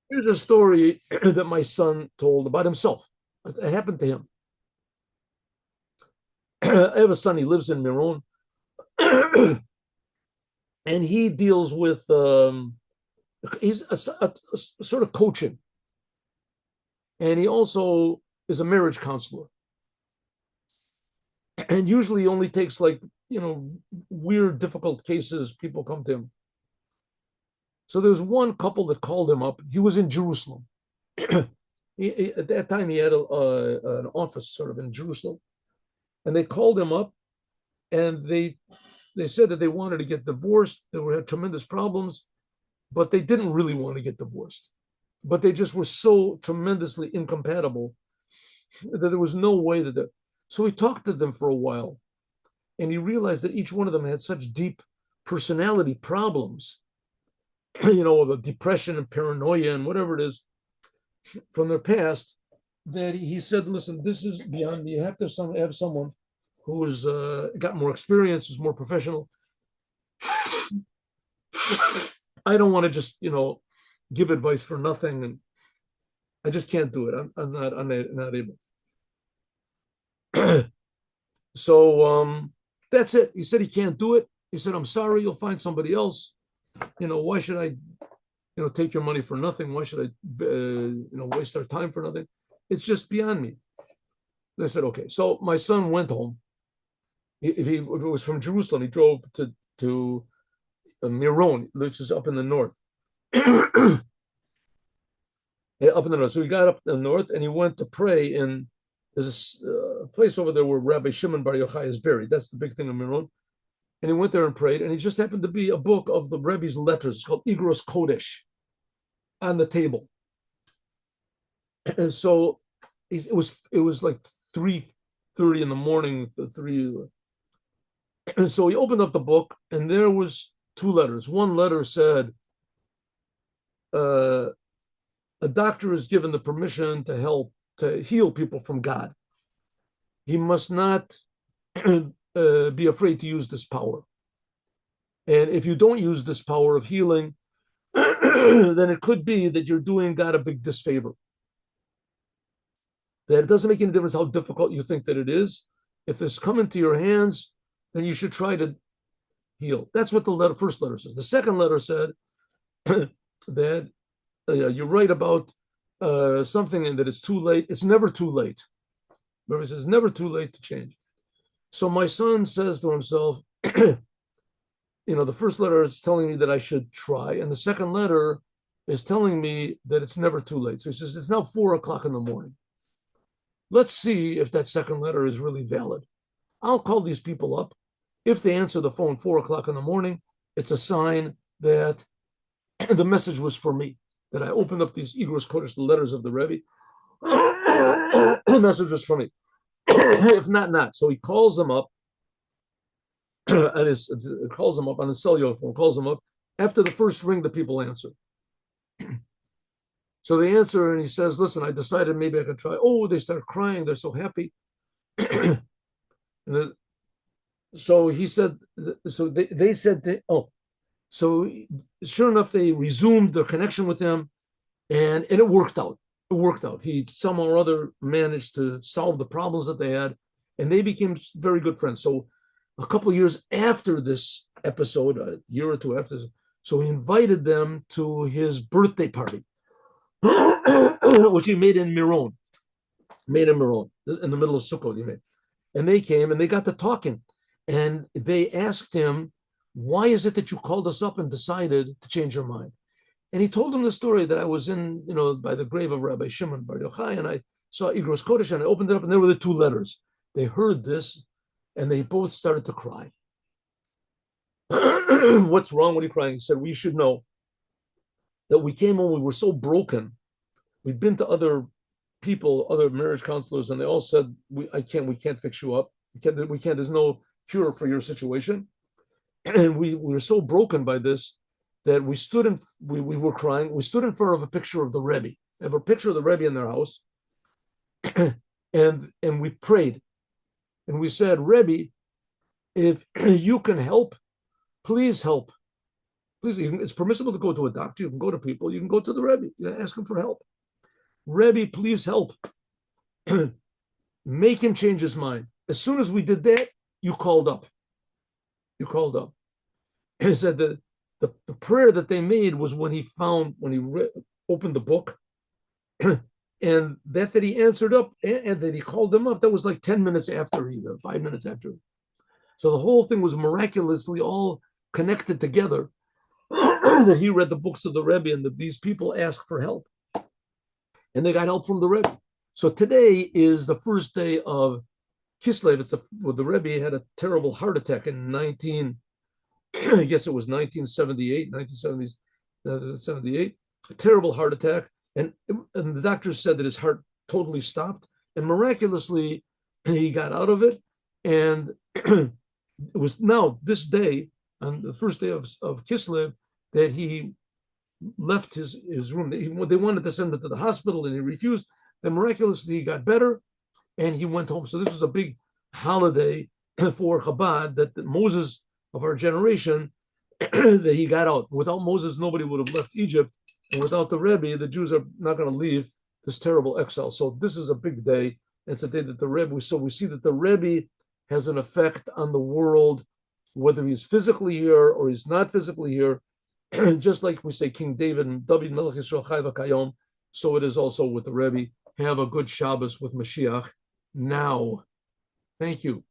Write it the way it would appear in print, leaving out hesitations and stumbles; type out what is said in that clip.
Here's a story that my son told about himself. It happened to him. I have a son, he lives in Miron, and he deals with, he's a sort of coaching, and he also is a marriage counselor. And usually he only takes like, weird, difficult cases, people come to him. So there was one couple that called him up. He was in Jerusalem. At that time, he had an office sort of in Jerusalem, and they called him up, and they said that they wanted to get divorced. They had tremendous problems, but they didn't really want to get divorced. But they just were so tremendously incompatible that there was no way that. So he talked to them for a while, and he realized that each one of them had such deep personality problems, the depression and paranoia and whatever it is from their past, that he said, listen, this is beyond me. You have to have someone who's got more experience, who's more professional. I don't want to just, give advice for nothing. And I just can't do it. I'm not able. So that's it. He said he can't do it. He said, I'm sorry, you'll find somebody else. Why should I, take your money for nothing? Why should I, waste our time for nothing? It's just beyond me. They said, okay. So my son went home. If it was from Jerusalem, he drove to Miron, which is up in the north. Up in the north. So he got up in the north and he went to pray in there's a place over there where Rabbi Shimon Bar Yochai is buried. That's the big thing in Miron. And he went there and prayed, and he just happened to be a book of the Rebbe's letters called Igros Kodesh on the table. And so it was like 3:30 in the morning, three. And so he opened up the book, and there was two letters. One letter said, uh, "A doctor is given the permission to help to heal people from God. He must not be afraid to use this power. And if you don't use this power of healing, then it could be that you're doing God a big disfavor. That it doesn't make any difference how difficult you think that it is. If it's come into your hands, then you should try to heal." That's what the first letter says. The second letter said that you write about something and that it's too late. It's never too late. Remember, it says never too late to change. So my son says to himself, the first letter is telling me that I should try, and the second letter is telling me that it's never too late. So he says, it's now 4 o'clock in the morning. Let's see if that second letter is really valid. I'll call these people up. If they answer the phone 4 o'clock in the morning, it's a sign that the message was for me, that I opened up these Igros Kodesh, the letters of the Rebbe. The message was for me. If not, not. So he calls them up calls them up on the cellular phone, calls them up. After the first ring, the people answer. So they answer, and he says, listen, I decided maybe I could try. Oh, they start crying. They're so happy. So he said, so they said, so sure enough, they resumed their connection with him, and it worked out. It worked out. He somehow or other managed to solve the problems that they had, and they became very good friends. So a couple of years after this episode, a year or two after, so he invited them to his birthday party, which he made in Miron, in the middle of Sukkot. He made, and they came and they got to talking, and they asked him, "Why is it that you called us up and decided to change your mind?" And he told them the story that I was in, by the grave of Rabbi Shimon Bar Yochai, and I saw Igros Kodesh, and I opened it up, and there were the two letters. They heard this, and they both started to cry. What's wrong? What are you crying? He said, we should know that we came home, we were so broken. We'd been to other people, other marriage counselors, and they all said, we can't fix you up. We can't, there's no cure for your situation. And we were so broken by this that we were crying. We stood in front of a picture of the Rebbe. They have a picture of the Rebbe in their house. and we prayed. And we said, Rebbe, if you can help, please help. Please, it's permissible to go to a doctor. You can go to people. You can go to the Rebbe. You ask him for help. Rebbe, please help. Make him change his mind. As soon as we did that, you called up. You called up. And he said that the prayer that they made was when he opened the book, and that he answered up and that he called them up. That was like 10 minutes after, 5 minutes after. So the whole thing was miraculously all connected together. That he read the books of the Rebbe, and that these people asked for help, and they got help from the Rebbe. So today is the first day of Kislev. The Rebbe had a terrible heart attack in I guess it was 1978, a terrible heart attack. And the doctors said that his heart totally stopped. And miraculously, he got out of it. And it was now this day, on the first day of Kislev, that he left his room. They wanted to send him to the hospital, and he refused. Then miraculously, he got better, and he went home. So this was a big holiday for Chabad, that the Moses of our generation, that he got out. Without Moses, nobody would have left Egypt. And without the Rebbe, the Jews are not going to leave this terrible exile. So this is a big day. It's a day that the Rebbe, so we see that the Rebbe has an effect on the world, whether he's physically here or he's not physically here. Just like we say King David Melech Yisrael Chai V'Kayom, so it is also with the Rebbe. Have a good Shabbos with Mashiach now. Thank you.